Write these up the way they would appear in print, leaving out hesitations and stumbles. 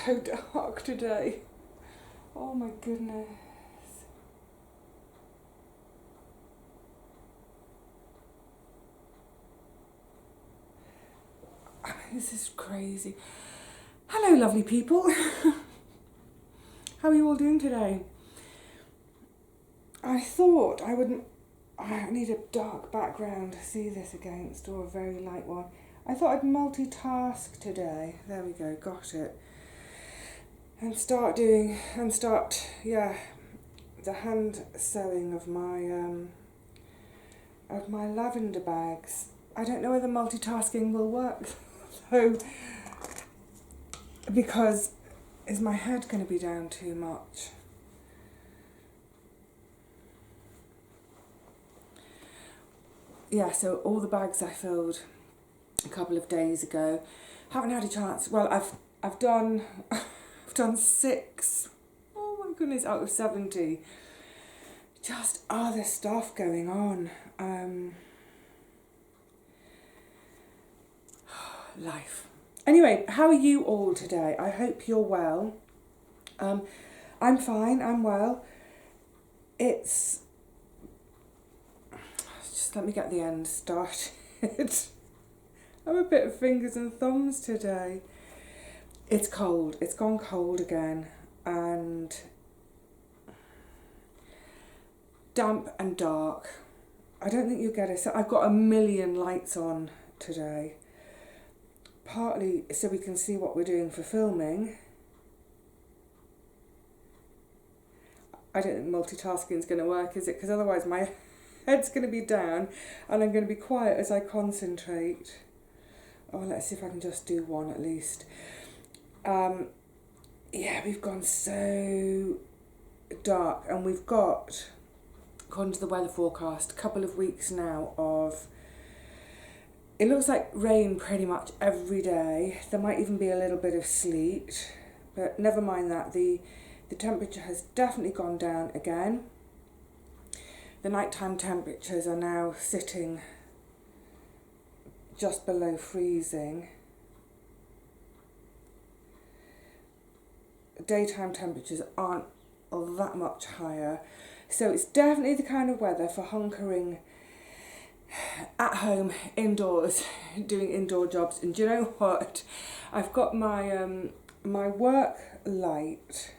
so dark today. Oh my goodness. I mean, this is crazy. Hello, lovely people. How are you all doing today? I thought I wouldn't. I need a dark background to see this against, or a very light one. I thought I'd multitask today. There we go, got it. And start, the hand sewing of my lavender bags. I don't know whether multitasking will work, though, because is my head going to be down too much? Yeah, so all the bags I filled a couple of days ago, haven't had a chance. Well, I've done I've done 6. Oh my goodness, out of 70. Just other stuff going on. Life. Anyway, how are you all today? I hope you're well. I'm fine. I'm well. Just let me get the end started. I'm a bit of fingers and thumbs today. It's cold. It's gone cold again, and damp and dark. I don't think you'll get it. So I've got a million lights on today. Partly so we can see what we're doing for filming. I don't think multitasking is going to work, is it? Because otherwise my head's going to be down and I'm going to be quiet as I concentrate. Oh, let's see if I can just do one at least. Yeah, we've gone so dark, and we've got, according to the weather forecast, a couple of weeks now of, it looks like rain pretty much every day. There might even be a little bit of sleet, but never mind that. The temperature has definitely gone down again. The nighttime temperatures are now sitting just below freezing. Daytime temperatures aren't that much higher. So it's definitely the kind of weather for hunkering at home, indoors, doing indoor jobs. And do you know what? I've got my my work light,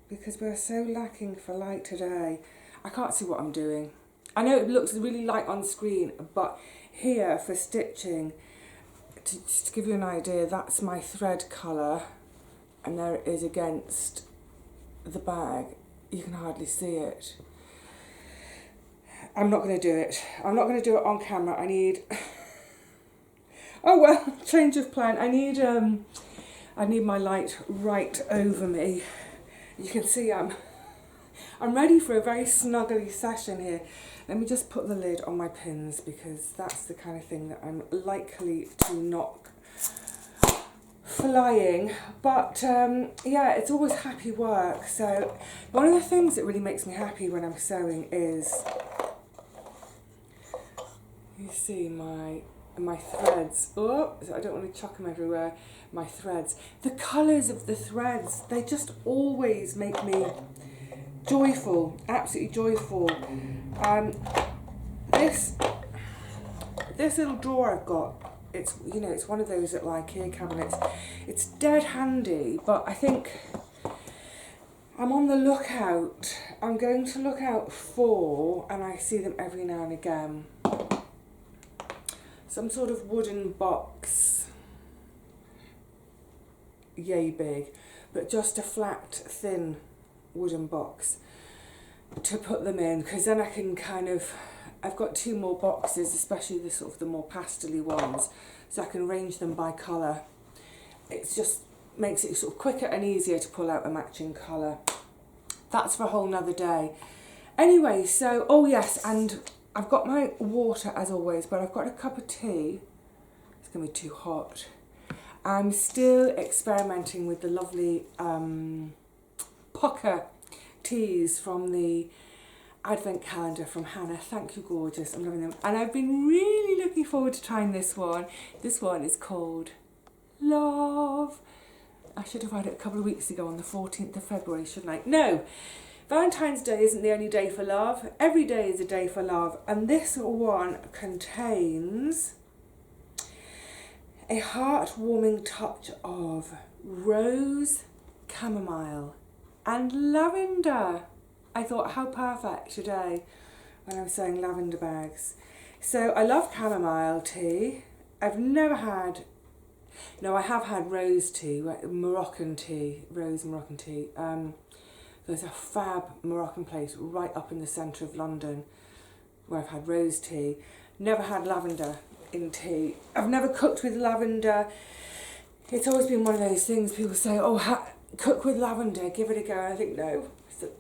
because we're so lacking for light today. I can't see what I'm doing. I know it looks really light on screen, but here for stitching, just to give you an idea, that's my thread colour, and there it is against the bag. You can hardly see it. I'm not going to do it. I'm not going to do it on camera. I need... Oh well, change of plan. I need my light right over me. You can see I'm ready for a very snuggly session here. Let me just put the lid on my pins, because that's the kind of thing that I'm likely to knock flying. But yeah, it's always happy work. So one of the things that really makes me happy when I'm sewing is, you see my threads. Oh, I don't want to chuck them everywhere. My threads. The colours of the threads, they just always make me joyful, absolutely joyful. This little drawer I've got, it's, you know, it's one of those little IKEA cabinets. It's dead handy, but I think I'm on the lookout. I'm going to look out for, and I see them every now and again, some sort of wooden box, yay big, but just a flat, thin wooden box to put them in, because then I can kind of, I've got 2 more boxes, especially the sort of the more pastel-y ones, so I can arrange them by colour. It just makes it sort of quicker and easier to pull out a matching colour. That's for a whole nother day. Anyway, so, oh yes, and I've got my water as always, but I've got a cup of tea. It's going to be too hot. I'm still experimenting with the lovely pucker teas from the advent calendar from Hannah. Thank you, gorgeous. I'm loving them. And I've been really looking forward to trying this one. This one is called Love. I should have had it a couple of weeks ago on the 14th of February, shouldn't I? No, Valentine's Day isn't the only day for love. Every day is a day for love. And this one contains a heartwarming touch of rose, chamomile and lavender. I thought, how perfect today when I was saying lavender bags. So I love chamomile tea. I've never had, no, I have had rose tea, Moroccan tea, rose Moroccan tea. There's a fab Moroccan place right up in the centre of London where I've had rose tea. Never had lavender in tea. I've never cooked with lavender. It's always been one of those things people say, oh, cook with lavender, give it a go. And I think, no,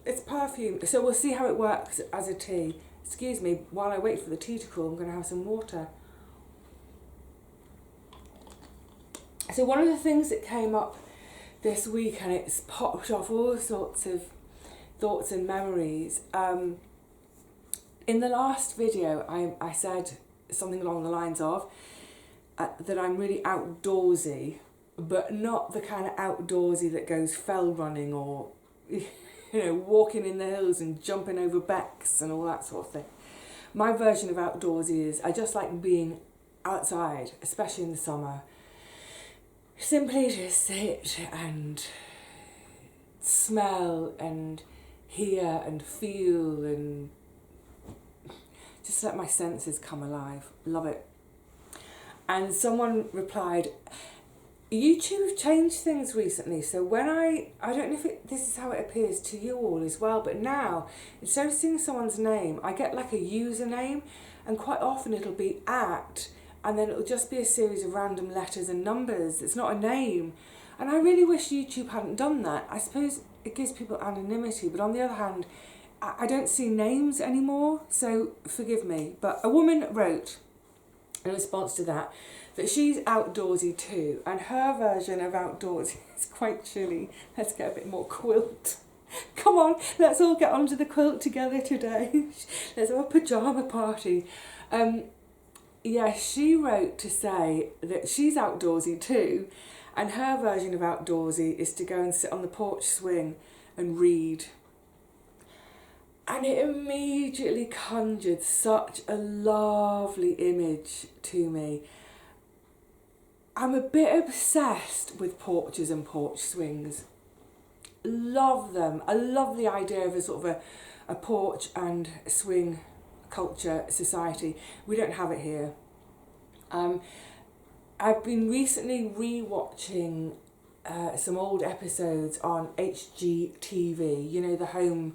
it's perfume. So we'll see how it works as a tea. Excuse me, while I wait for the tea to cool, I'm going to have some water. So one of the things that came up this week, and it's popped off all sorts of thoughts and memories. In the last video, I said something along the lines of that I'm really outdoorsy, but not the kind of outdoorsy that goes fell running or, you know, walking in the hills and jumping over becks and all that sort of thing. My version of outdoorsy is I just like being outside, especially in the summer. Simply to sit and smell and hear and feel and just let my senses come alive. Love it. And someone replied, YouTube have changed things recently, so when I don't know if this is how it appears to you all as well, but now instead of seeing someone's name, I get like a username, and quite often it'll be @ and then it'll just be a series of random letters and numbers. It's not a name. And I really wish YouTube hadn't done that. I suppose it gives people anonymity, but on the other hand, I don't see names anymore, so forgive me. But a woman wrote, in response to that she's outdoorsy too, and her version of outdoorsy is quite chilly. Let's get a bit more quilt. Come on, let's all get onto the quilt together today. Let's have a pyjama party. Yeah, she wrote to say that she's outdoorsy too, and her version of outdoorsy is to go and sit on the porch swing and read. And it immediately conjured such a lovely image to me. I'm a bit obsessed with porches and porch swings. Love them. I love the idea of a sort of a porch and swing culture society. We don't have it here. I've been recently re-watching some old episodes on HGTV, you know, the home,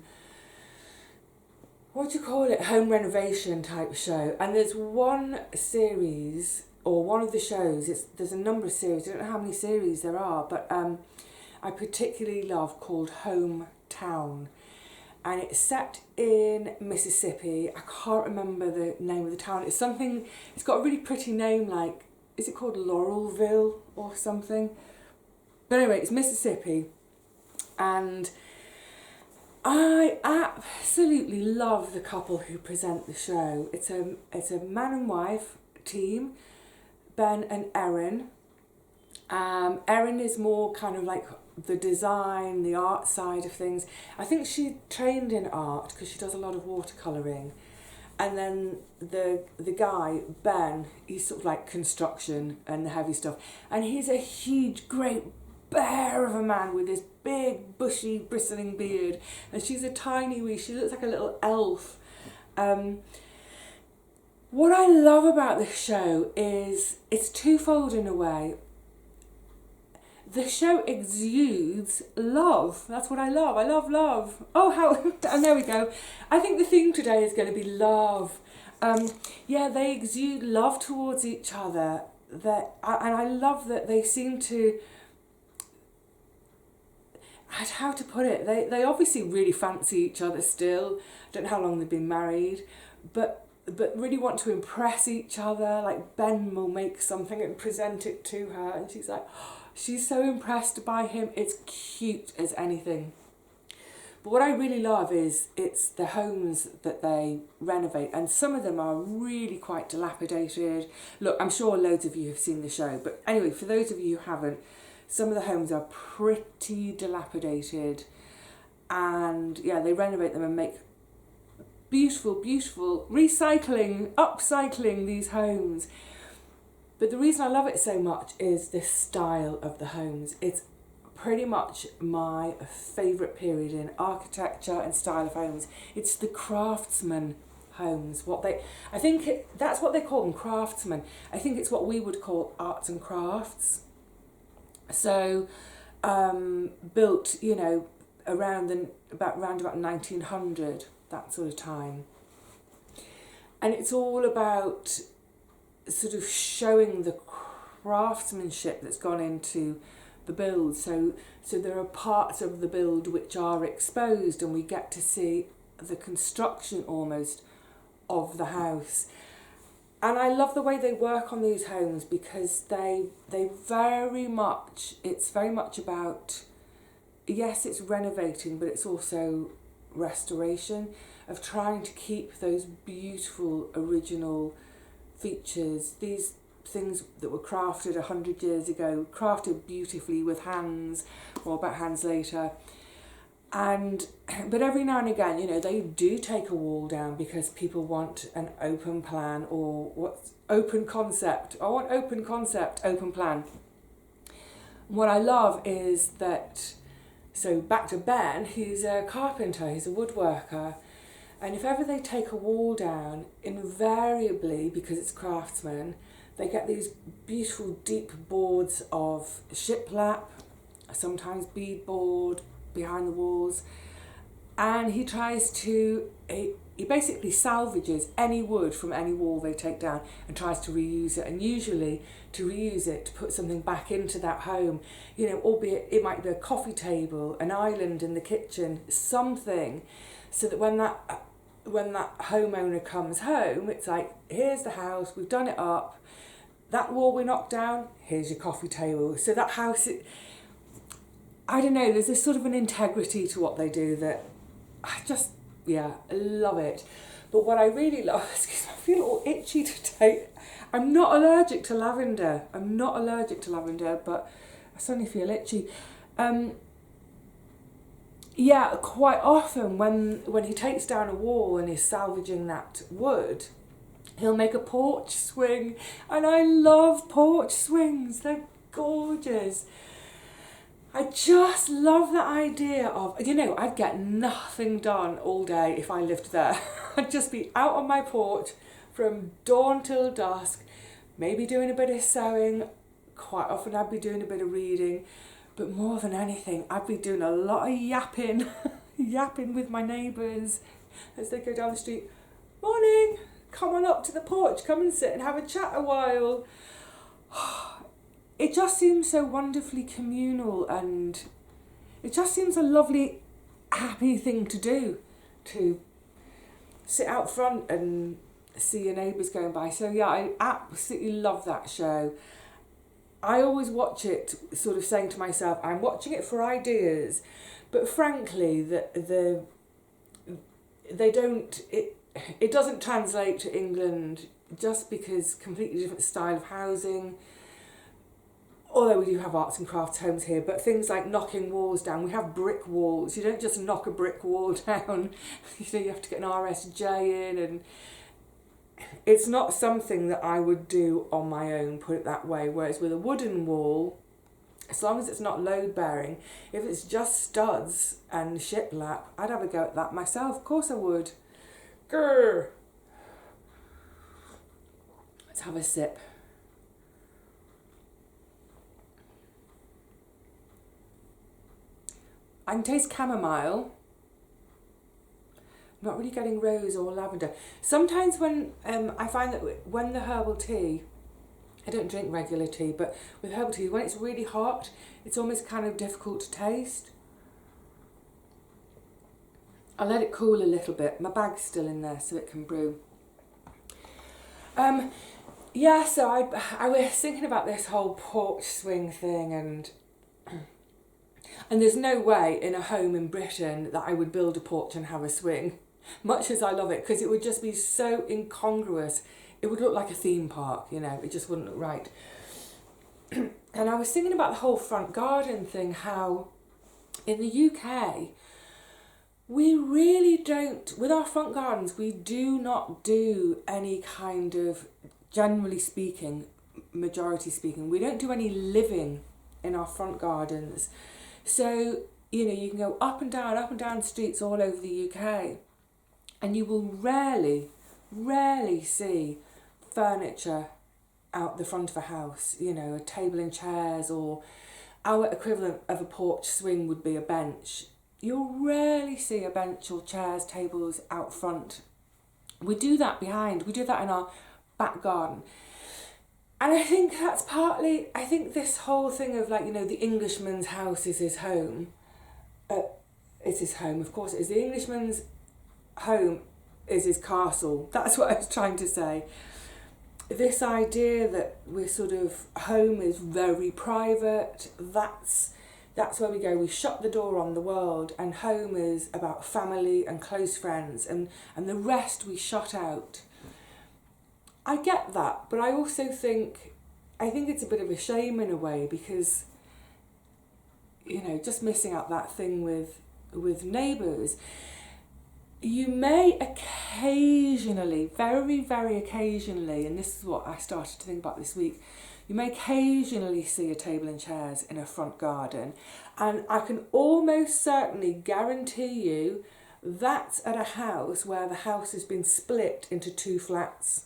what do you call it, home renovation type show. And there's one series, or one of the shows, there's a number of series, I don't know how many series there are, but I particularly love, called Hometown. And it's set in Mississippi. I can't remember the name of the town. It's something, it's got a really pretty name, like, is it called Laurelville or something? But anyway, it's Mississippi. And I absolutely love the couple who present the show. It's a man and wife team, Ben and Erin. Erin is more kind of like the design, the art side of things. I think she trained in art because she does a lot of watercolouring. And then the guy, Ben, he's sort of like construction and the heavy stuff. And he's a huge, great bear of a man with this big, bushy, bristling beard. And she's a tiny wee, she looks like a little elf. What I love about this show is it's twofold in a way. The show exudes love. That's what I love. I love love. Oh, how... and there we go. I think the theme today is going to be love. Yeah, they exude love towards each other. And I love that they seem to... How to put it? They obviously really fancy each other still. I don't know how long they've been married. But really want to impress each other. Like, Ben will make something and present it to her. And she's like... She's so impressed by him. It's cute as anything. But what I really love is it's the homes that they renovate, and some of them are really quite dilapidated. Look, I'm sure loads of you have seen the show, but anyway, for those of you who haven't, Some of the homes are pretty dilapidated, and yeah, they renovate them and make beautiful, beautiful upcycling these homes. But the reason I love it so much is the style of the homes. It's pretty much my favourite period in architecture and style of homes. It's the craftsman homes. That's what they call them, craftsmen. I think it's what we would call arts and crafts. So built, around about 1900, that sort of time. And it's all about sort of showing the craftsmanship that's gone into the build. So there are parts of the build which are exposed, and we get to see the construction almost of the house. And I love the way they work on these homes, because it's very much about, yes, it's renovating, but it's also restoration, of trying to keep those beautiful original features, these things that were crafted 100 years ago, crafted beautifully with hands. More about hands later. But every now and again, they do take a wall down because people want an open plan, or open concept. I want open concept, open plan. What I love is that, so back to Ben, he's a carpenter, he's a woodworker, and if ever they take a wall down, invariably, because it's craftsmen, they get these beautiful deep boards of shiplap, sometimes beadboard, behind the walls, and he basically salvages any wood from any wall they take down and tries to reuse it, and usually to reuse it to put something back into that home, albeit it might be a coffee table, an island in the kitchen, something, so that when that homeowner comes home, it's like, here's the house, we've done it up, that wall we knocked down, here's your coffee table. So that house, I don't know, there's this sort of an integrity to what they do that I love it. But what I really love, excuse me, I feel all itchy today. I'm not allergic to lavender, but I suddenly feel itchy. Quite often when he takes down a wall and is salvaging that wood, he'll make a porch swing, and I love porch swings, they're gorgeous. I just love the idea of, I'd get nothing done all day if I lived there. I'd just be out on my porch from dawn till dusk, maybe doing a bit of sewing. Quite often I'd be doing a bit of reading, but more than anything, I'd be doing a lot of yapping, yapping with my neighbours as they go down the street. Morning, come on up to the porch, come and sit and have a chat a while. It just seems so wonderfully communal, and it just seems a lovely, happy thing to do, to sit out front and see your neighbours going by. So yeah, I absolutely love that show. I always watch it sort of saying to myself, I'm watching it for ideas, but frankly, it doesn't translate to England, just because completely different style of housing. Although we do have arts and crafts homes here, but things like knocking walls down, we have brick walls. You don't just knock a brick wall down, you have to get an RSJ in, and it's not something that I would do on my own, put it that way. Whereas with a wooden wall, as long as it's not load bearing, if it's just studs and shiplap, I'd have a go at that myself. Of course I would. Grr. Let's have a sip. I can taste chamomile. I'm not really getting rose or lavender. Sometimes when I find that when the herbal tea, I don't drink regular tea, but with herbal tea, when it's really hot, it's almost kind of difficult to taste. I'll let it cool a little bit. My bag's still in there, so it can brew. So I was thinking about this whole porch swing thing, and there's no way in a home in Britain that I would build a porch and have a swing, much as I love it, because it would just be so incongruous. It would look like a theme park, it just wouldn't look right. And I was thinking about the whole front garden thing, how in the UK, we really don't, with our front gardens, we do not do any kind of, generally speaking, majority speaking, we don't do any living in our front gardens. So, you know, you can go up and down streets all over the UK, and you will rarely see furniture out the front of a house, you know, a table and chairs, or our equivalent of a porch swing would be a bench. You'll rarely see a bench or chairs, tables out front. We do that behind, we do that in our back garden. And I think that's partly, I think this whole thing of like, you know, the Englishman's house is his home. It's his home, of course it is. The Englishman's home is his castle. That's what I was trying to say. This idea that we're sort of, home is very private, that's where we go. We shut the door on the world, and home is about family and close friends, and the rest we shut out. I get that, but I also think it's a bit of a shame in a way, because, you know, just missing out that thing with neighbours. You may occasionally, very, very occasionally, and this is what I started to think about this week, you may occasionally see a table and chairs in a front garden, and I can almost certainly guarantee you that's at a house where the house has been split into two flats.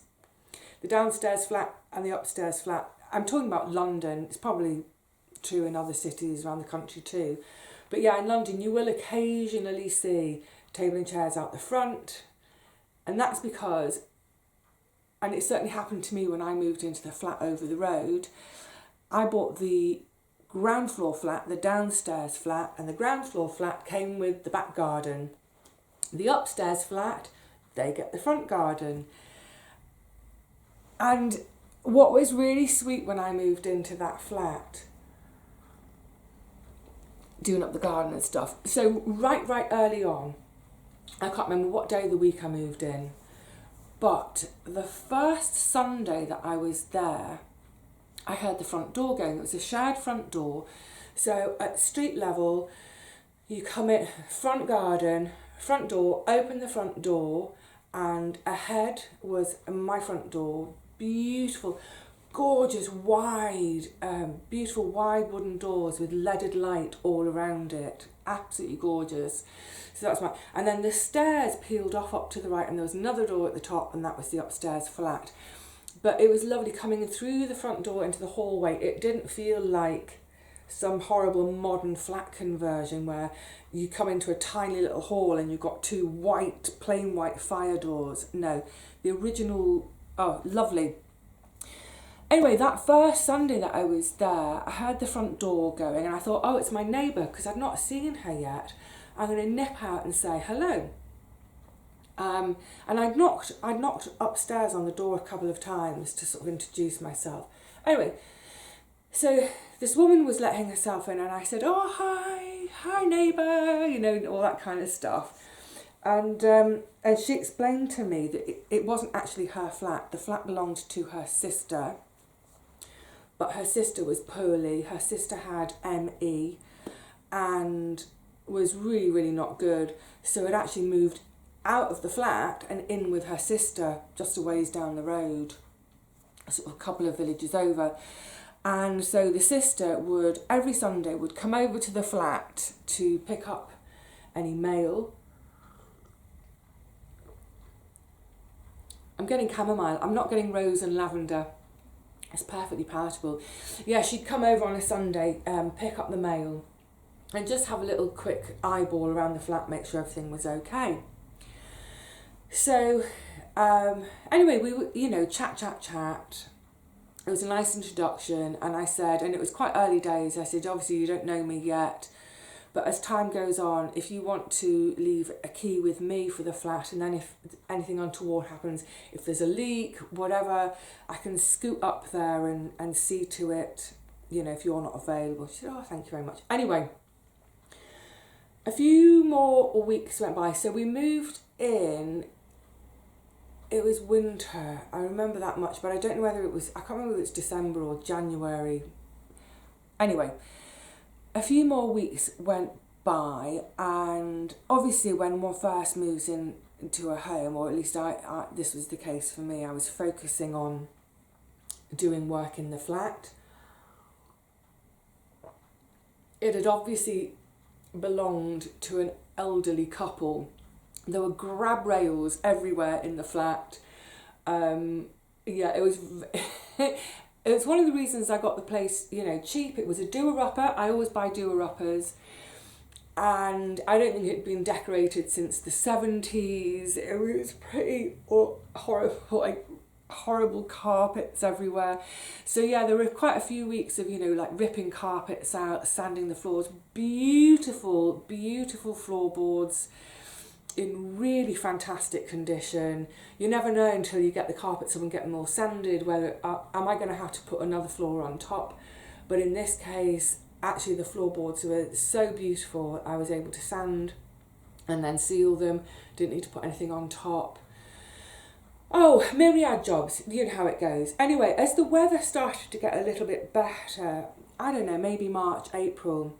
The downstairs flat and the upstairs flat. I'm talking about London, it's probably true in other cities around the country too. But yeah, in London you will occasionally see table and chairs out the front, and that's because, and it certainly happened to me when I moved into the flat over the road, I bought the ground floor flat, the downstairs flat, and the ground floor flat came with the back garden. The upstairs flat, they get the front garden. And what was really sweet when I moved into that flat, doing up the garden and stuff, so right early on, I can't remember what day of the week I moved in, but the first Sunday that I was there, I heard the front door going. It was a shared front door. So at street level, you come in, front garden, front door, open the front door, and ahead was my front door. Beautiful, gorgeous, beautiful wide wooden doors with leaded light all around it. Absolutely gorgeous. So that's my, and then the stairs peeled off up to the right, and there was another door at the top, and that was the upstairs flat. But it was lovely coming through the front door into the hallway. It didn't feel like some horrible modern flat conversion where you come into a tiny little hall and you've got two plain white fire doors. No, the original, oh, lovely. Anyway, that first Sunday that I was there, I heard the front door going, and I thought, oh, it's my neighbour, because I'd not seen her yet. I'm going to nip out and say hello. And I'd knocked upstairs on the door a couple of times to sort of introduce myself. Anyway, so this woman was letting herself in, and I said, oh, hi neighbour, you know, all that kind of stuff. And she explained to me that it wasn't actually her flat. The flat belonged to her sister, but her sister was poorly. Her sister had ME and was really, really not good. So it actually moved out of the flat and in with her sister just a ways down the road, sort of a couple of villages over. And so the sister would, every Sunday, would come over to the flat to pick up any mail. I'm getting chamomile. I'm not getting rose and lavender. It's perfectly palatable. Yeah, she'd come over on a Sunday, pick up the mail, and just have a little quick eyeball around the flat, make sure everything was okay. So, anyway, we were, you know, chat. It was a nice introduction, and I said, and it was quite early days, I said, obviously you don't know me yet, but as time goes on, if you want to leave a key with me for the flat, and then if anything untoward happens, if there's a leak, whatever, I can scoot up there and see to it, you know, if you're not available. She said, oh, thank you very much. Anyway, a few more weeks went by, so we moved in. It was winter, I remember that much, but I don't know whether it was, I can't remember if it was December or January Anyway, a few more weeks went by, and obviously when one first moves into a home, or at least I this was the case for me, I was focusing on doing work in the flat. It had obviously belonged to an elderly couple. There were grab rails everywhere in the flat. It was it was one of the reasons I got the place, cheap. It was a doer-upper. I always buy doer-uppers. And I don't think it had been decorated since the 70s. It was pretty horrible, like horrible carpets everywhere. So yeah, there were quite a few weeks of, like ripping carpets out, sanding the floors. Beautiful, beautiful floorboards in really fantastic condition. You never know until you get the carpets up and get them all sanded whether am I going to have to put another floor on top. But in this case, actually the floorboards were so beautiful, I was able to sand and then seal them, didn't need to put anything on top. Oh, myriad jobs, you know how it goes. Anyway, as the weather started to get a little bit better, I don't know, maybe March, April,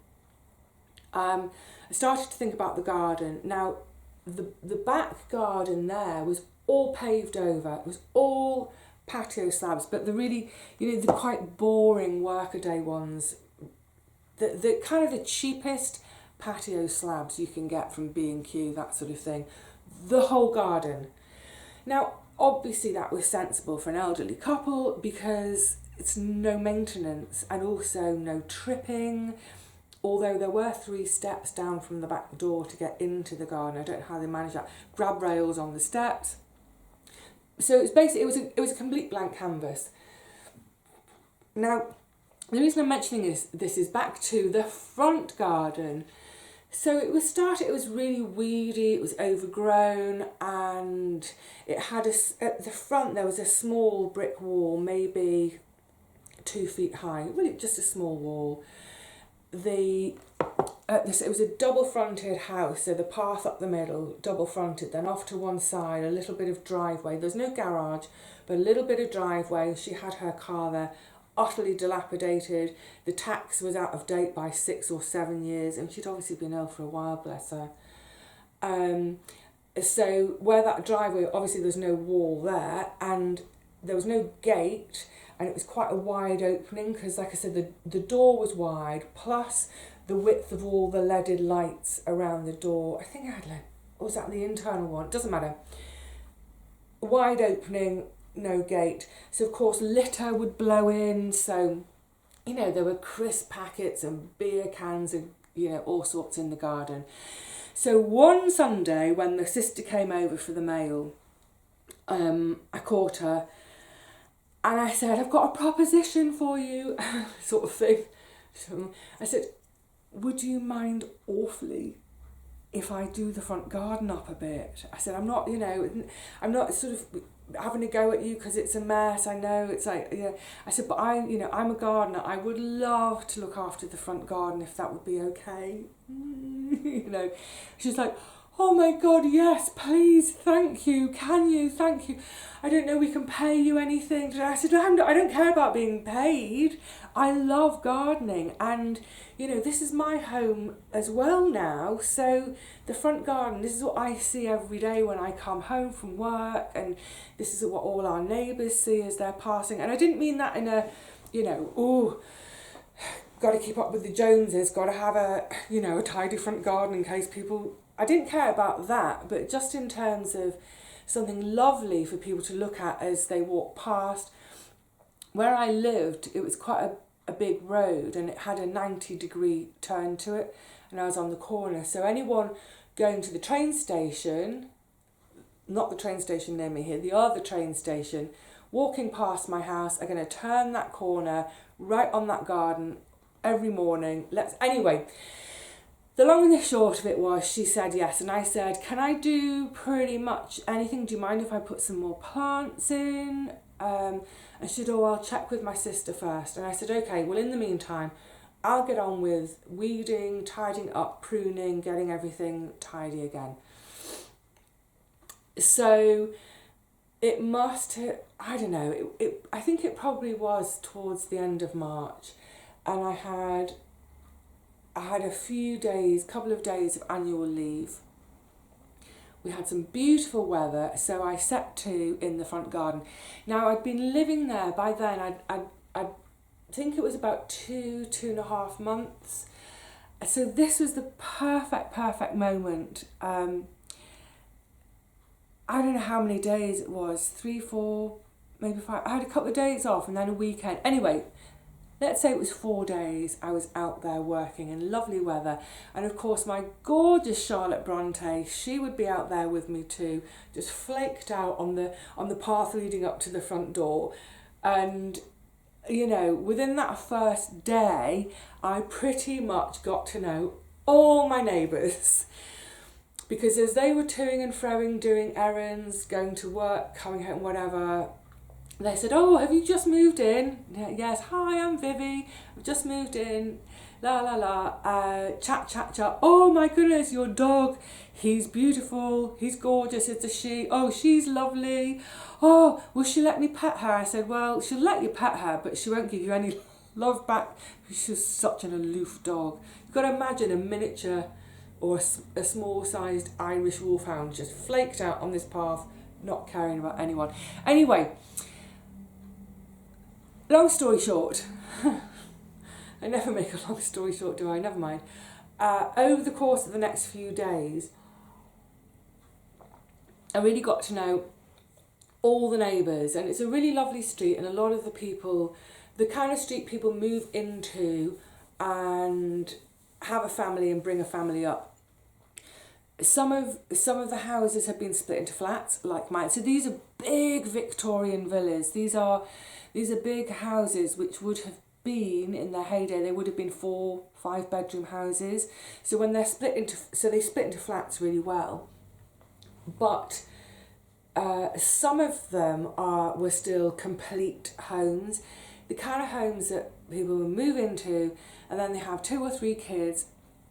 I started to think about the garden. Now, the back garden there was all paved over. It was all patio slabs, but the really, the quite boring workaday ones, the kind of the cheapest patio slabs you can get from B&Q, that sort of thing. The whole garden. Now, obviously that was sensible for an elderly couple because it's no maintenance and also no tripping. Although there were 3 steps down from the back door to get into the garden. I don't know how they managed that. Grab rails on the steps. So it's basically it was a complete blank canvas. Now, the reason I'm mentioning this is back to the front garden. So it was really weedy, it was overgrown, and it had at the front there was a small brick wall, maybe 2 feet high, really just a small wall. It was a double fronted house, so the path up the middle, double fronted, then off to one side, a little bit of driveway. There's no garage, but a little bit of driveway. She had her car there, utterly dilapidated. The tax was out of date by 6 or 7 years, and she'd obviously been ill for a while, bless her. So where that driveway, obviously there's no wall there, and there was no gate, and it was quite a wide opening because, like I said, the door was wide, plus the width of all the leaded lights around the door. I think I had or was that the internal one? Doesn't matter. Wide opening, no gate. So, of course, litter would blow in. So, there were crisp packets and beer cans and, all sorts in the garden. So one Sunday when the sister came over for the mail, I caught her and I said, I've got a proposition for you, sort of thing. So I said, would you mind awfully if I do the front garden up a bit? I said, I'm not sort of having a go at you because it's a mess. I know it's like, I said, but I'm a gardener. I would love to look after the front garden if that would be okay. She's like, oh my God, yes, please, thank you, can you, thank you. I don't know, we can pay you anything. I said, I don't care about being paid. I love gardening and, this is my home as well now. So the front garden, this is what I see every day when I come home from work, and this is what all our neighbours see as they're passing. And I didn't mean that in a, got to keep up with the Joneses, got to have a tidy front garden in case people... I didn't care about that, but just in terms of something lovely for people to look at as they walk past. Where I lived, it was quite a big road and it had a 90-degree turn to it, and I was on the corner. So anyone going to the train station, not the train station near me here, the other train station, walking past my house are going to turn that corner right on that garden every morning. Anyway, the long and the short of it was she said yes, and I said, can I do pretty much anything? Do you mind if I put some more plants in? And she said, I'll check with my sister first. And I said, okay, well, in the meantime, I'll get on with weeding, tidying up, pruning, getting everything tidy again. So it must have, I don't know, I think it probably was towards the end of March. and I had a couple of days of annual leave. We had some beautiful weather, so I set to in the front garden. Now, I'd been living there by then. I think it was about 2.5 months. So this was the perfect moment. I don't know how many days it was, 3, 4, maybe 5. I had a couple of days off and then a weekend. Anyway, let's say it was 4 days I was out there working in lovely weather. And of course my gorgeous Charlotte Bronte, she would be out there with me too, just flaked out on the path leading up to the front door. And, you know, within that first day, I pretty much got to know all my neighbours. Because as they were toing and froing, doing errands, going to work, coming home, whatever, they said, "Oh, have you just moved in?" "Yes." "Hi, I'm Vivi. I've just moved in." La la la. Chat. "Oh my goodness, your dog. He's beautiful. He's gorgeous. It's a she. Oh, she's lovely. Oh, will she let me pet her?" I said, "Well, she'll let you pet her, but she won't give you any love back. She's such an aloof dog." You've got to imagine a miniature or a small-sized Irish wolfhound just flaked out on this path, not caring about anyone. Anyway, long story short, I never make a long story short, do I? Never mind. Over the course of the next few days, I really got to know all the neighbours, and it's a really lovely street, and a lot of the people, the kind of street people move into and have a family and bring a family up. Some of the houses have been split into flats like mine. So these are big Victorian villas. These are big houses which would have been, in their heyday, they would have been 4, 5 bedroom houses. So when they're they split into flats really well. But some of them were still complete homes. The kind of homes that people will move into, and then they have 2 or 3 kids,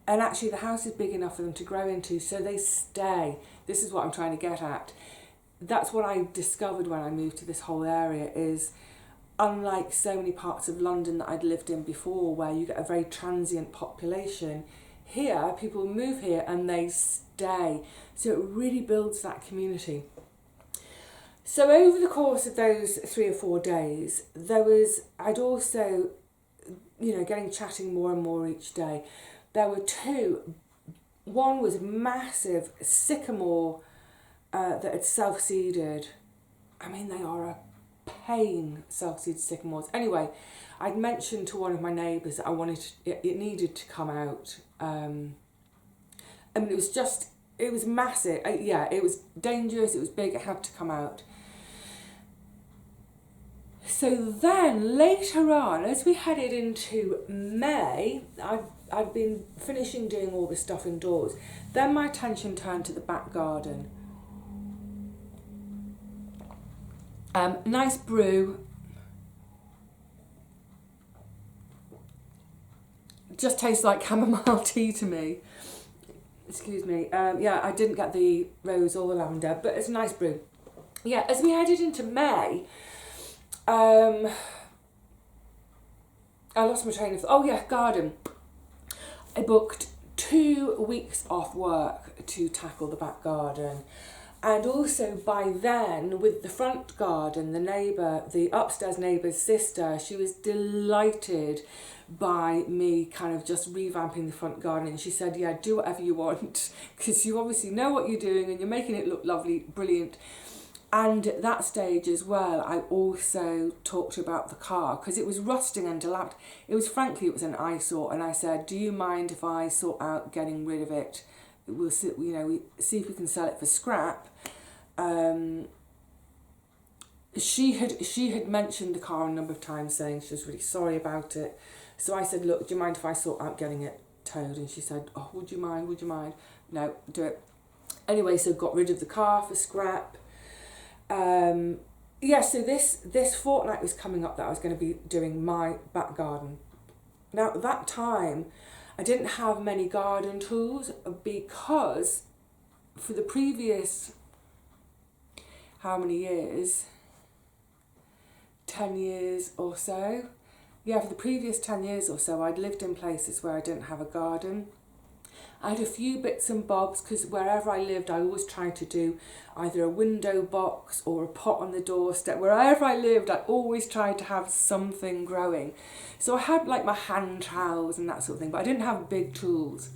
and actually the house is big enough for them to grow into, so they stay. This is what I'm trying to get at. That's what I discovered when I moved to this whole area, is unlike so many parts of London that I'd lived in before, where you get a very transient population, here people move here and they stay. So it really builds that community. So over the course of those 3 or 4 days, I'd also, getting chatting more and more each day. There were 2. One was massive sycamore that had self-seeded. I mean, they are a pain, self-seeded sycamores. Anyway, I'd mentioned to one of my neighbours that it needed to come out. It was massive. It was dangerous, it was big, it had to come out. So then later on, as we headed into May, I'd been finishing doing all this stuff indoors. Then my attention turned to the back garden. Nice brew. Just tastes like chamomile tea to me. Excuse me. I didn't get the rose or the lavender, but it's a nice brew. Yeah, as we headed into May, I lost my train of thought. Oh yeah, garden. I booked 2 weeks off work to tackle the back garden. And also by then, with the front garden, the upstairs neighbour's sister, she was delighted by me kind of just revamping the front garden. And she said, "Yeah, do whatever you want, because you obviously know what you're doing and you're making it look lovely, brilliant." And at that stage as well, I also talked about the car, because it was rusting and dilapidated. It was an eyesore, and I said, "Do you mind if I sort out getting rid of it? We'll see, we see if we can sell it for scrap." She had mentioned the car a number of times, saying she was really sorry about it. So I said, "Look, do you mind if I sort out getting it towed?" And she said, "Oh, would you mind? No, do it." Anyway, so got rid of the car for scrap. So this fortnight was coming up that I was going to be doing my back garden. Now at that time, I didn't have many garden tools, because for the previous, how many years, 10 years or so, for the previous 10 years or so, I'd lived in places where I didn't have a garden. I had a few bits and bobs because wherever I lived, I always tried to do either a window box or a pot on the doorstep. Wherever I lived, I always tried to have something growing. So I had like my hand trowels and that sort of thing, but I didn't have big tools.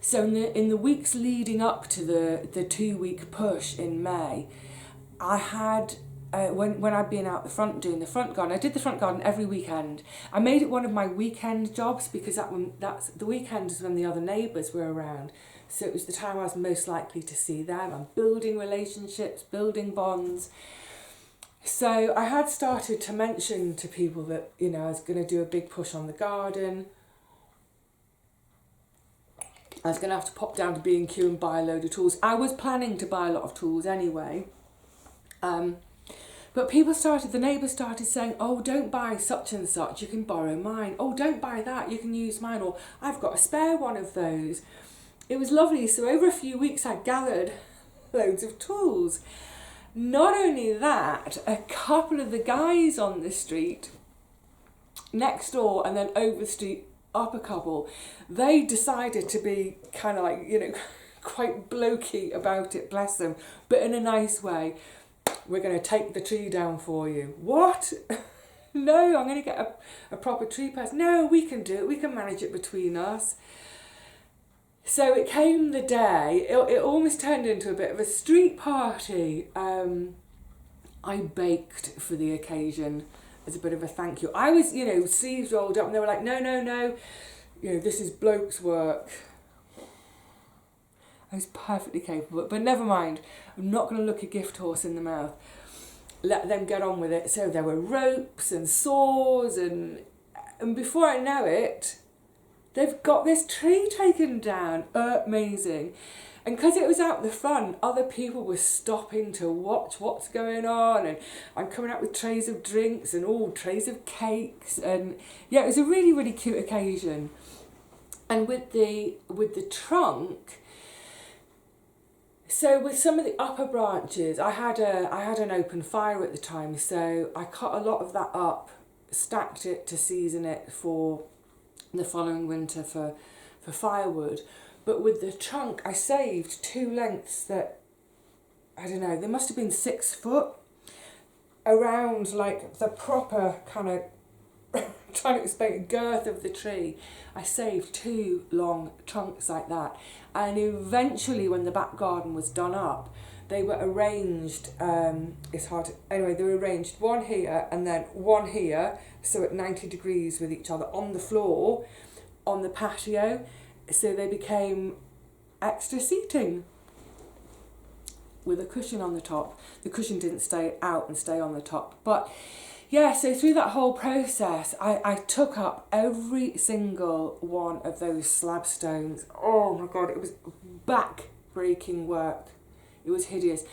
So in the weeks leading up to the 2-week push in May, I had, when I'd been out the front doing the front garden, I did the front garden every weekend. I made it one of my weekend jobs because that's the weekend is when the other neighbours were around. So it was the time I was most likely to see them. I'm building relationships, building bonds. So I had started to mention to people that, you know, I was going to do a big push on the garden. I was going to have to pop down to B&Q and buy a load of tools. I was planning to buy a lot of tools anyway. But the neighbours started saying, oh, don't buy such and such, you can borrow mine. Oh, don't buy that, you can use mine. Or I've got a spare one of those. It was lovely. So over a few weeks, I gathered loads of tools. Not only that, a couple of the guys on the street next door and then over the street up a couple, they decided to be kind of like, you know, quite blokey about it, bless them, but in a nice way. We're going to take the tree down for you. What? No, I'm going to get a proper tree person. No, we can do it. We can manage it between us. So it came the day, it almost turned into a bit of a street party. I baked for the occasion as a bit of a thank you. I was, you know, sleeves rolled up and they were like, no, you know, this is bloke's work. I was perfectly capable, but never mind. I'm not going to look a gift horse in the mouth. Let them get on with it. So there were ropes and saws and before I know it, they've got this tree taken down. Amazing. And because it was out the front, other people were stopping to watch what's going on. And I'm coming out with trays of drinks and all trays of cakes. And yeah, it was a really, really cute occasion. And with the trunk, so with some of the upper branches, I had an open fire at the time, so I cut a lot of that up, stacked it to season it for the following winter for firewood. But with the trunk, I saved 2 lengths that, I don't know, they must have been 6 foot, around like the proper kind of, trying to explain, girth of the tree. I saved 2 long trunks like that. And eventually when the back garden was done up, they were arranged, they were arranged one here and then one here, so at 90 degrees with each other on the floor, on the patio. So they became extra seating with a cushion on the top. The cushion didn't stay out and stay on the top. But yeah, so through that whole process, I took up every single one of those slab stones. Oh my God, it was back-breaking work. It was hideous.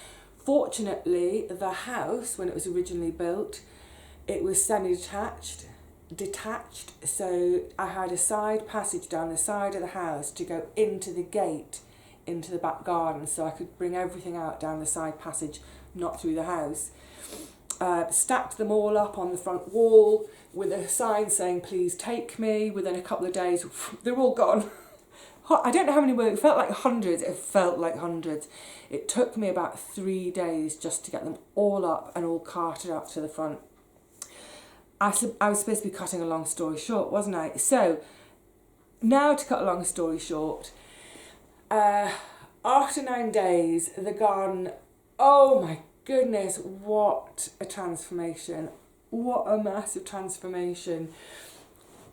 Fortunately, the house, when it was originally built, it was semi-detached, so I had a side passage down the side of the house to go into the gate, into the back garden, so I could bring everything out down the side passage, not through the house. Stacked them all up on the front wall with a sign saying, please take me. Within a couple of days, they're all gone. I don't know how many were, it felt like hundreds. It took me about 3 days just to get them all up and all carted up to the front. I was supposed to be cutting a long story short, wasn't I? So, now to cut a long story short, after 9 days, the garden, oh my goodness, what a transformation. What a massive transformation.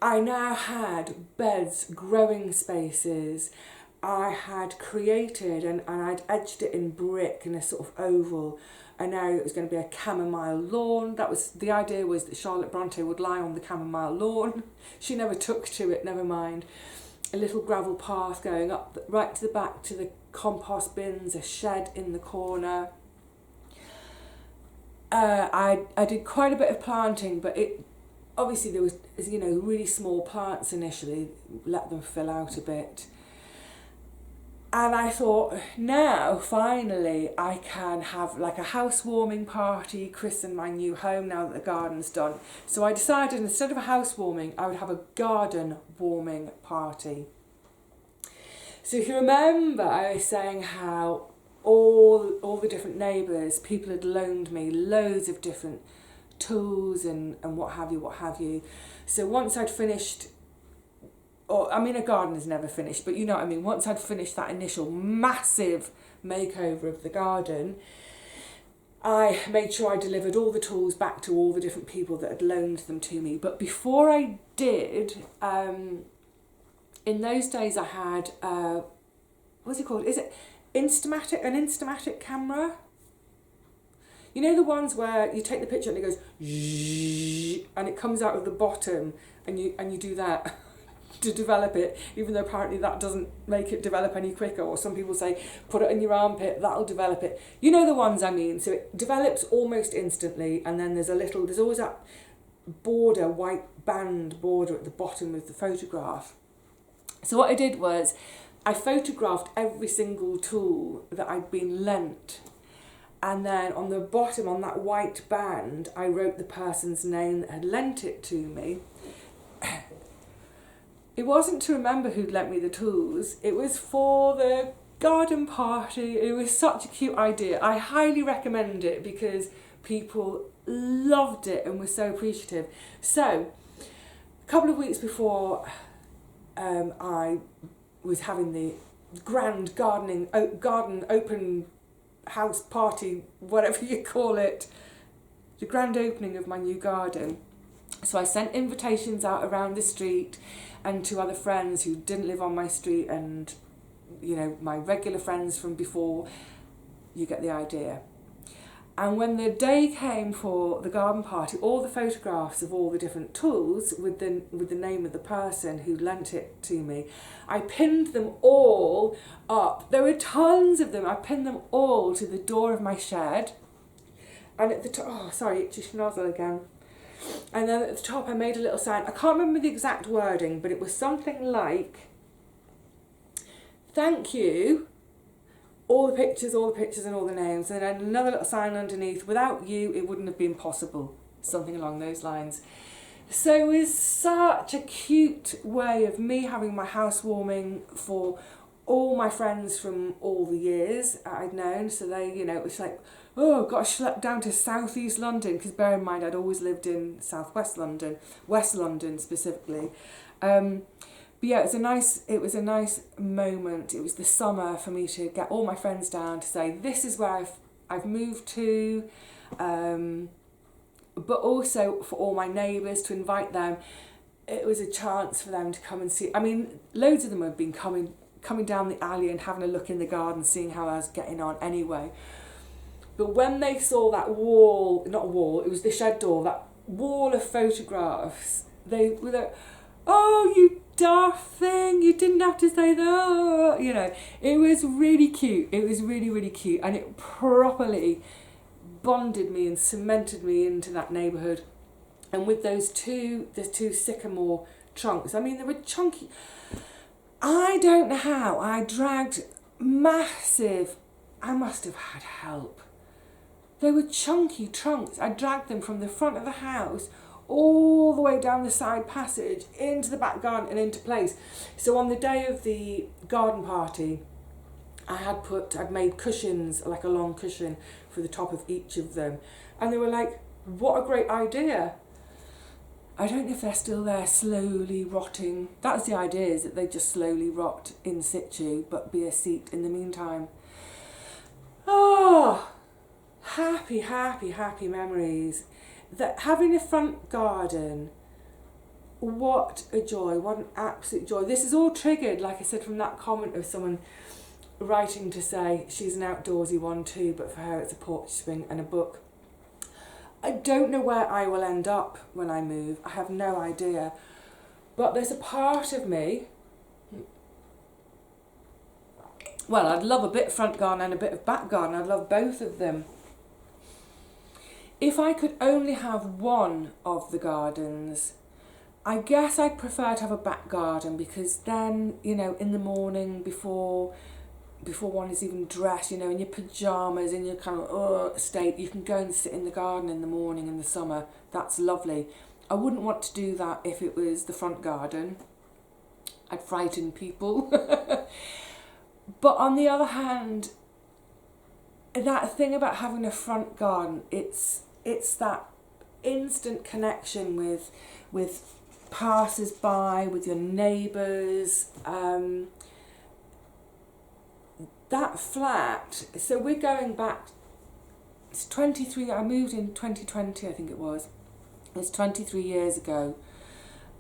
I now had beds, growing spaces. I had created and I'd edged it in brick in a sort of oval. And now it was going to be a chamomile lawn. The idea was that Charlotte Bronte would lie on the chamomile lawn. She never took to it, never mind. A little gravel path going up right to the back to the compost bins, a shed in the corner. I did quite a bit of planting, but obviously there was, you know, really small plants initially, let them fill out a bit. And I thought, now, finally, I can have like a housewarming party, christen my new home now that the garden's done. So I decided instead of a housewarming, I would have a garden warming party. So if you remember, I was saying how all the different neighbours, people had loaned me loads of different tools and what have you. So once I'd finished, or I mean a garden is never finished, but you know what I mean, once I'd finished that initial massive makeover of the garden, I made sure I delivered all the tools back to all the different people that had loaned them to me. But before I did, in those days I had, what's it called? Is it an Instamatic camera? You know the ones where you take the picture and it goes zzzz, and it comes out of the bottom and you do that to develop it, even though apparently that doesn't make it develop any quicker, or some people say put it in your armpit, that'll develop it. You know the ones I mean. So it develops almost instantly, and then there's always that border, white band border at the bottom of the photograph. So what I did was I photographed every single tool that I'd been lent, and then on the bottom, on that white band, I wrote the person's name that had lent it to me. It wasn't to remember who'd lent me the tools, it was for the garden party. It was such a cute idea. I highly recommend it because people loved it and were so appreciative. So, a couple of weeks before I was having the grand garden open house party, whatever you call it, the grand opening of my new garden. So I sent invitations out around the street and to other friends who didn't live on my street, and you know, my regular friends from before. You get the idea. And when the day came for the garden party, all the photographs of all the different tools with the name of the person who lent it to me, I pinned them all up. There were tons of them. I pinned them all to the door of my shed. And at the top, itchy schnozzle again. And then at the top I made a little sign. I can't remember the exact wording, but it was something like, thank you, all the pictures and all the names, and then another little sign underneath, without you it wouldn't have been possible, something along those lines. So it was such a cute way of me having my housewarming for all my friends from all the years I'd known. So they, you know, it was like, oh, got to schlep down to southeast London, because bear in mind I'd always lived in southwest London, West London specifically. But yeah, it was a nice moment. It was the summer for me to get all my friends down to say, this is where I've moved to, but also for all my neighbours, to invite them. It was a chance for them to come and see. I mean, loads of them had been coming down the alley and having a look in the garden, seeing how I was getting on anyway. But when they saw that it was the shed door, that wall of photographs, they were like, oh, you daft thing, you didn't have to say that. You know, it was really cute. It was really, really cute. And it properly bonded me and cemented me into that neighbourhood. And with the two sycamore trunks, I mean, they were chunky. I don't know how. I dragged massive, I must have had help. They were chunky trunks. I dragged them from the front of the house all the way down the side passage into the back garden and into place. So on the day of the garden party, I'd made cushions, like a long cushion for the top of each of them. And they were like, what a great idea. I don't know if they're still there, slowly rotting. That's the idea, is that they just slowly rot in situ, but be a seat in the meantime. Oh, happy, happy, happy memories. That having a front garden, what a joy, what an absolute joy. This is all triggered, like I said, from that comment of someone writing to say she's an outdoorsy one too, but for her it's a porch swing and a book. I don't know where I will end up when I move. I have no idea. But there's a part of me, well, I'd love a bit of front garden and a bit of back garden. I'd love both of them. If I could only have one of the gardens, I guess I'd prefer to have a back garden, because then, you know, in the morning before before one is even dressed, you know, in your pyjamas, in your kind of state, you can go and sit in the garden in the morning in the summer. That's lovely. I wouldn't want to do that if it was the front garden. I'd frighten people. But on the other hand, that thing about having a front garden, it's that instant connection with passers-by, with your neighbours. That flat, so we're going back, it's 23, I moved in 2020, I think it was. It's 23 years ago.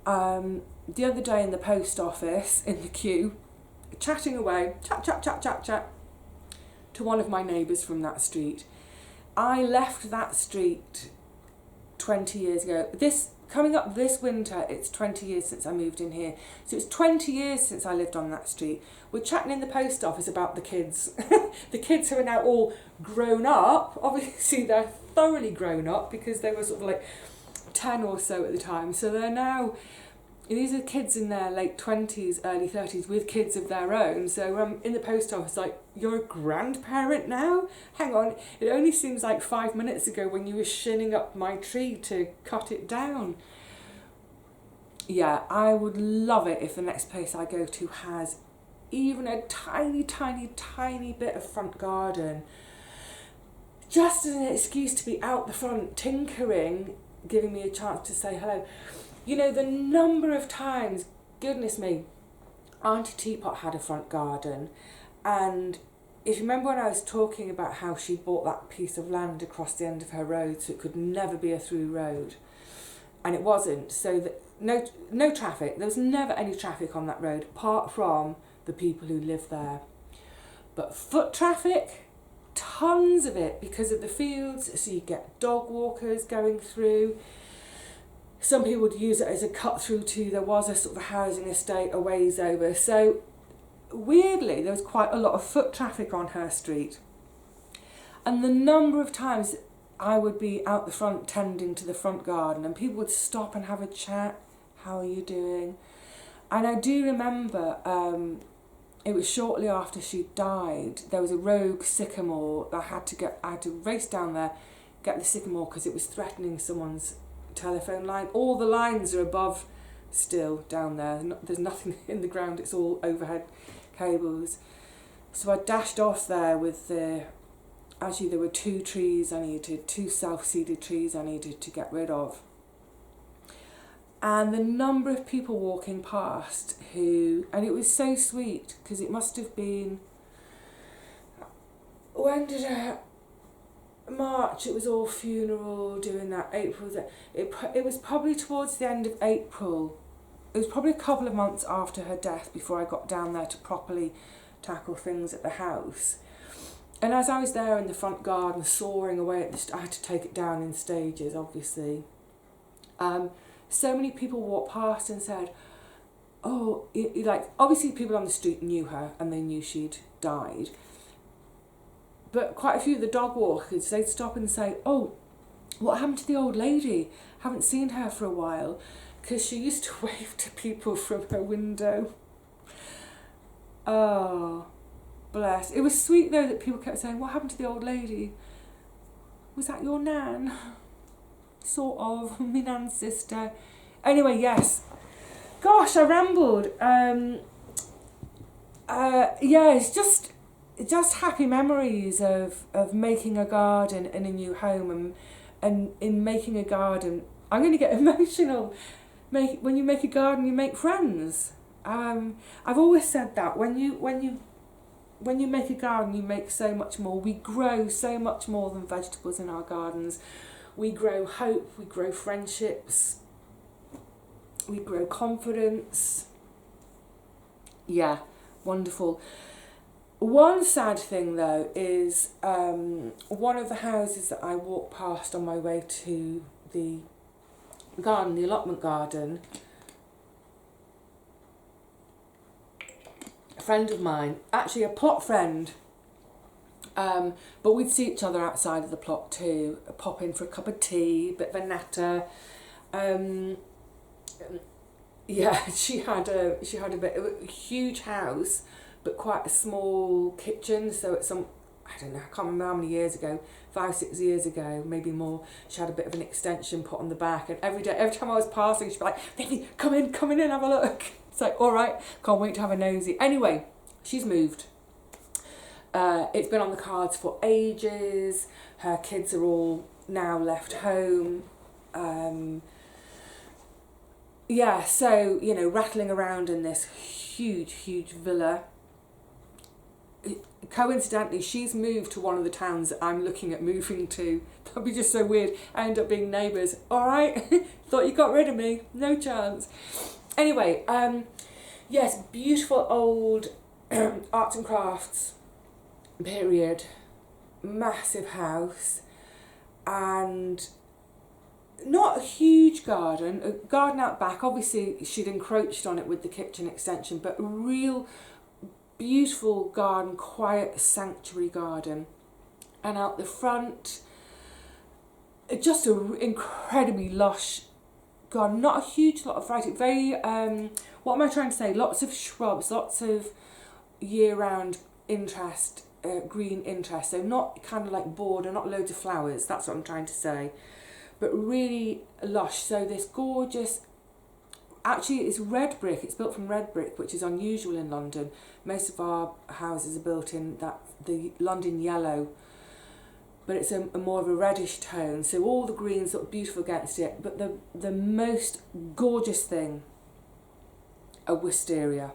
The other day in the post office, in the queue, chatting away, chat, to one of my neighbours from that street. I left that street 20 years ago. Coming up this winter, it's 20 years since I moved in here. So it's 20 years since I lived on that street. We're chatting in the post office about the kids. The kids who are now all grown up. Obviously, they're thoroughly grown up because they were sort of like 10 or so at the time. So they're now, these are kids in their late 20s, early 30s with kids of their own. So in the post office, like, you're a grandparent now? Hang on, it only seems like 5 minutes ago when you were shinning up my tree to cut it down. Yeah, I would love it if the next place I go to has even a tiny bit of front garden. Just as an excuse to be out the front tinkering, giving me a chance to say hello. You know, the number of times, goodness me, Auntie Teapot had a front garden, and if you remember when I was talking about how she bought that piece of land across the end of her road so it could never be a through road, and it wasn't, so that no traffic, there was never any traffic on that road apart from the people who live there. But foot traffic, tons of it because of the fields, so you get dog walkers going through. Some people would use it as a cut through to, there was a sort of a housing estate a ways over. So weirdly, there was quite a lot of foot traffic on her street. And the number of times I would be out the front tending to the front garden and people would stop and have a chat. How are you doing? And I do remember it was shortly after she died. There was a rogue sycamore. I had to race down there, get the sycamore because it was threatening someone's telephone line. All the lines are above still down there. There's nothing in the ground. It's all overhead cables. So I dashed off there with actually there were two self-seeded trees I needed to get rid of. And the number of people walking past and it was so sweet because it must have been, March, it was all funeral, doing that, April, it was probably towards the end of April. It was probably a couple of months after her death before I got down there to properly tackle things at the house. And as I was there in the front garden sawing away at I had to take it down in stages, obviously. So many people walked past and said, oh, like, obviously people on the street knew her and they knew she'd died. But quite a few of the dog walkers, they'd stop and say, oh, what happened to the old lady? Haven't seen her for a while. Because she used to wave to people from her window. Oh, bless. It was sweet though that people kept saying, what happened to the old lady? Was that your nan? Sort of, my nan's sister. Anyway, yes. Gosh, I rambled. Yeah, it's just happy memories of making a garden in a new home and in making a garden, I'm going to get emotional. When you make a garden, you make friends. I've always said that when you make a garden, you make so much more. We grow so much more than vegetables in our gardens. We grow hope, we grow friendships, we grow confidence. Yeah, wonderful. One sad thing though is one of the houses that I walked past on my way to the garden, the allotment garden, a friend of mine, actually a plot friend, but we'd see each other outside of the plot too, pop in for a cup of tea, bit of a natter. Yeah, she had a huge house, but quite a small kitchen. So at some, I don't know, I can't remember how many years ago, 5-6 years ago, maybe more, she had a bit of an extension put on the back, and every time I was passing, she'd be like, Vivi, come in and have a look. It's like, all right, can't wait to have a nosy. Anyway, she's moved. It's been on the cards for ages. Her kids are all now left home. Yeah, so, you know, rattling around in this huge villa. Coincidentally, she's moved to one of the towns that I'm looking at moving to. That'd be just so weird. I end up being neighbours. All right, thought you got rid of me. No chance. Anyway, yes, beautiful old arts and crafts period, massive house, and not a huge garden. A garden out back. Obviously, she'd encroached on it with the kitchen extension, but a real beautiful garden, quiet sanctuary garden. And out the front, just an incredibly lush garden. Not a huge lot of variety. Very, what am I trying to say? Lots of shrubs, lots of year-round interest, green interest. So not kind of like border, not loads of flowers. That's what I'm trying to say. But really lush. So this gorgeous, actually it's red brick. It's built from red brick, which is unusual in London. Most of our houses are built in the London yellow, but it's a more of a reddish tone. So all the greens look beautiful against it. But the most gorgeous thing are wisteria.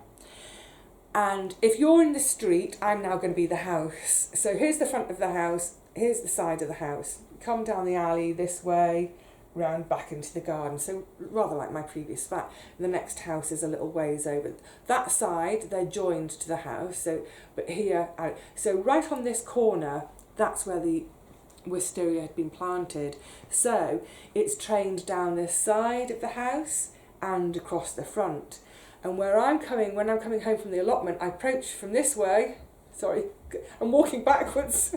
And if you're in the street, I'm now going to be the house. So here's the front of the house. Here's the side of the house. Come down the alley this way, round back into the garden. So rather like my previous flat. The next house is a little ways over. That side, they're joined to the house. So, but here, so right on this corner, that's where the wisteria had been planted. So it's trained down this side of the house and across the front. And when I'm coming home from the allotment, I approach from this way. Sorry, I'm walking backwards.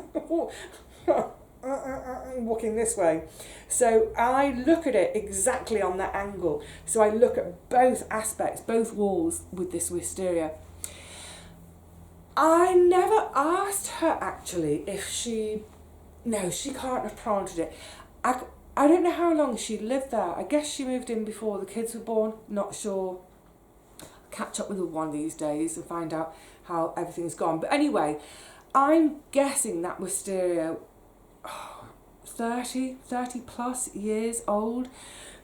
I'm walking this way. So I look at it exactly on that angle. So I look at both aspects, both walls with this wisteria. I never asked her actually if she can't have planted it. I don't know how long she lived there. I guess she moved in before the kids were born, not sure. Catch up with her one of these days and find out how everything's gone. But anyway, I'm guessing that wisteria 30 plus years old,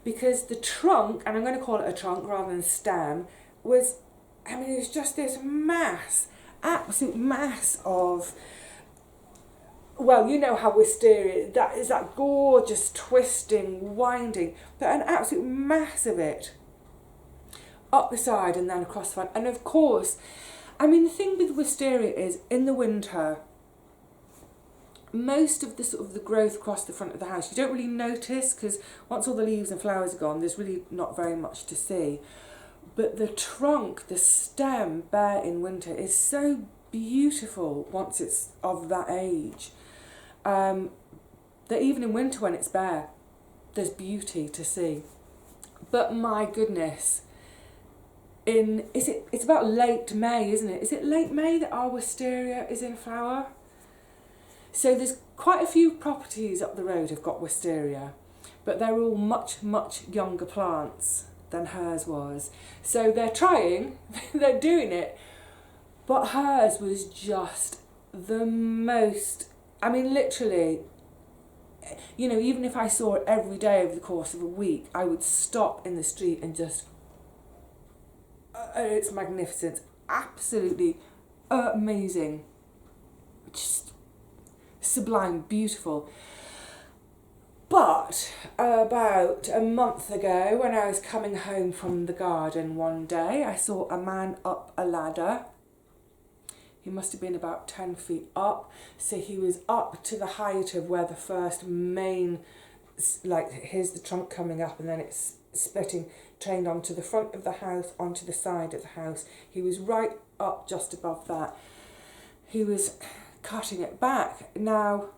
because the trunk, and I'm going to call it a trunk rather than stem, it was just this mass, absolute mass of, well, you know how wisteria, that is that gorgeous twisting, winding, but an absolute mass of it up the side and then across the front. And of course, the thing with wisteria is in the winter, most of the sort of the growth across the front of the house, you don't really notice, because once all the leaves and flowers are gone, there's really not very much to see. But the trunk, the stem bare in winter is so beautiful once it's of that age, that even in winter when it's bare, there's beauty to see. But my goodness, it's about late May, isn't it? Is it late May that our wisteria is in flower? So there's quite a few properties up the road have got wisteria, but they're all much younger plants than hers was. So they're trying, they're doing it, but hers was just the most, literally, even if I saw it every day over the course of a week, I would stop in the street and just, it's magnificent, absolutely amazing, just sublime, beautiful. But about a month ago, when I was coming home from the garden one day, I saw a man up a ladder. He must have been about 10 feet up, so he was up to the height of where the first main, here's the trunk coming up and then it's splitting, trained onto the front of the house, onto the side of the house. He was right up just above that. He was cutting it back. Now,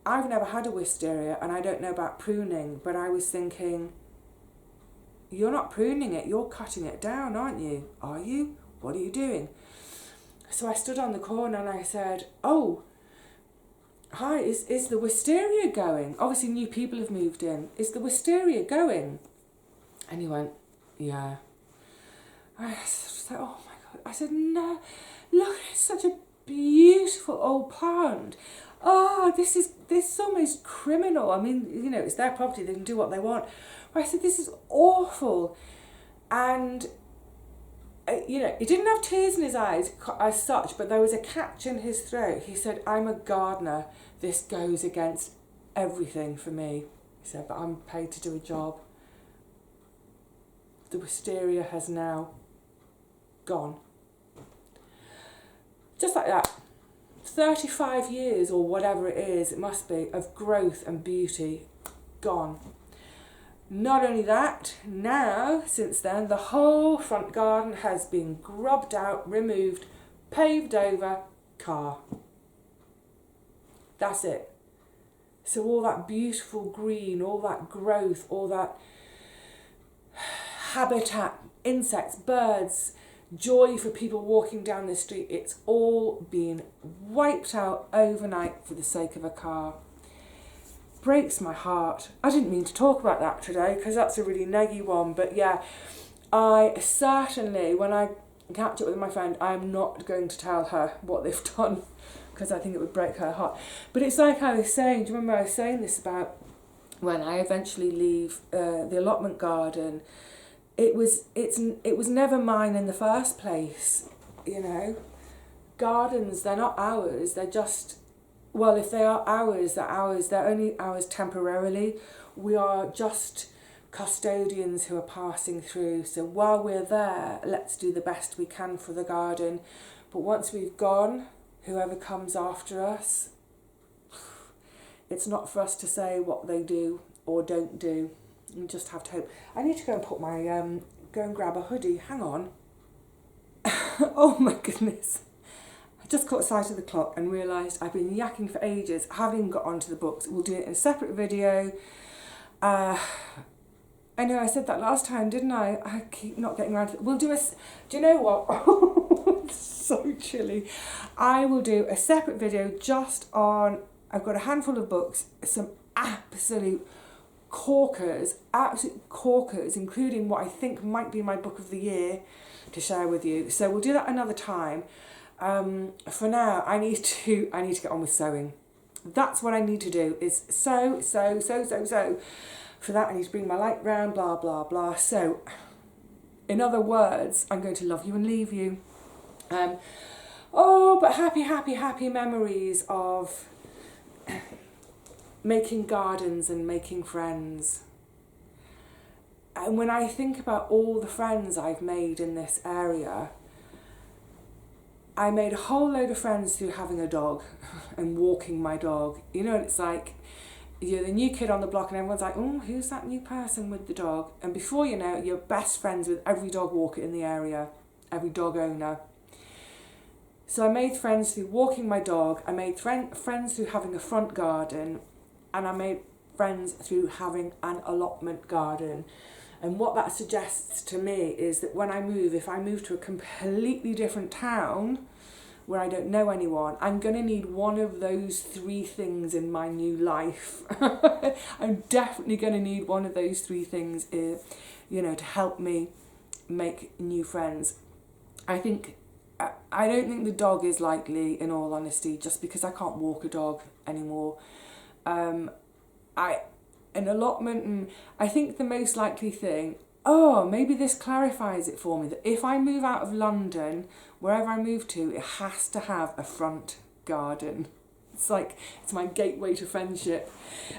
I've never had a wisteria and I don't know about pruning, but I was thinking, you're not pruning it, you're cutting it down, aren't you? Are you? What are you doing? So I stood on the corner and I said, oh, hi, is the wisteria going? Obviously new people have moved in. Is the wisteria going? And he went, yeah. I was like, oh my God. I said, no, look, it's such a beautiful old pond. Oh, this is almost criminal. I mean, you know, it's their property, they can do what they want. But I said, this is awful. And, you know, he didn't have tears in his eyes as such, but there was a catch in his throat. He said, I'm a gardener. This goes against everything for me. He said, but I'm paid to do a job. The wisteria has now gone. Just like that. 35 years or whatever it is, it must be, of growth and beauty gone. Not only that, now, since then, the whole front garden has been grubbed out, removed, paved over, car. That's it. So all that beautiful green, all that growth, all that habitat, insects, birds, joy for people walking down the street, it's all been wiped out overnight for the sake of a car. Breaks my heart. I didn't mean to talk about that today because that's a really neggy one, but yeah, I certainly, when I catch up with my friend, I'm not going to tell her what they've done because I think it would break her heart. But it's like I was saying, do you remember I was saying this about when I eventually leave the allotment garden? It was never mine in the first place, you know. Gardens, they're not ours, they're just, well, if they are ours, they're ours, they're only ours temporarily. We are just custodians who are passing through. So while we're there, let's do the best we can for the garden. But once we've gone, whoever comes after us, it's not for us to say what they do or don't do. You just have to hope. I need to go and put my, go and grab a hoodie. Hang on. Oh my goodness. I just caught sight of the clock and realised I've been yakking for ages. I haven't even got onto the books. We'll do it in a separate video. I know I said that last time, didn't I? I keep not getting around to it. We'll do a, do you know what? It's so chilly. I will do a separate video just on, I've got a handful of books, some absolute corkers, including what I think might be my book of the year to share with you. So we'll do that another time. For now, I need to get on with sewing. That's what I need to do, is sew. For that, I need to bring my light round, blah, blah, blah. So, in other words, I'm going to love you and leave you. But happy memories of making gardens and making friends. And when I think about all the friends I've made in this area, I made a whole load of friends through having a dog and walking my dog. You know, it's like you're the new kid on the block and everyone's like, oh, who's that new person with the dog? And before you know it, you're best friends with every dog walker in the area, every dog owner. So I made friends through walking my dog, I made friends through having a front garden, and I made friends through having an allotment garden. And what that suggests to me is that when I move, if I move to a completely different town where I don't know anyone, I'm going to need one of those three things in my new life. I'm definitely going to need one of those three things, to help me make new friends. I don't think the dog is likely, in all honesty, just because I can't walk a dog anymore. An allotment, and I think the most likely thing, maybe this clarifies it for me, that if I move out of London, wherever I move to, it has to have a front garden. It's my gateway to friendship.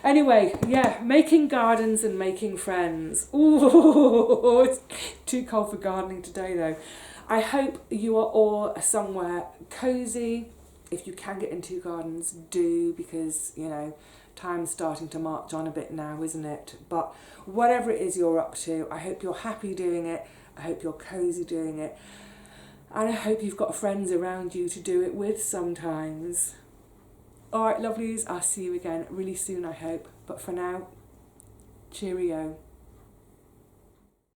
Anyway, yeah, making gardens and making friends. Ooh, it's too cold for gardening today though. I hope you are all somewhere cosy. If you can get into gardens, do, because, time's starting to march on a bit now, isn't it? But whatever it is you're up to, I hope you're happy doing it. I hope you're cosy doing it. And I hope you've got friends around you to do it with sometimes. All right, lovelies, I'll see you again really soon, I hope. But for now, cheerio.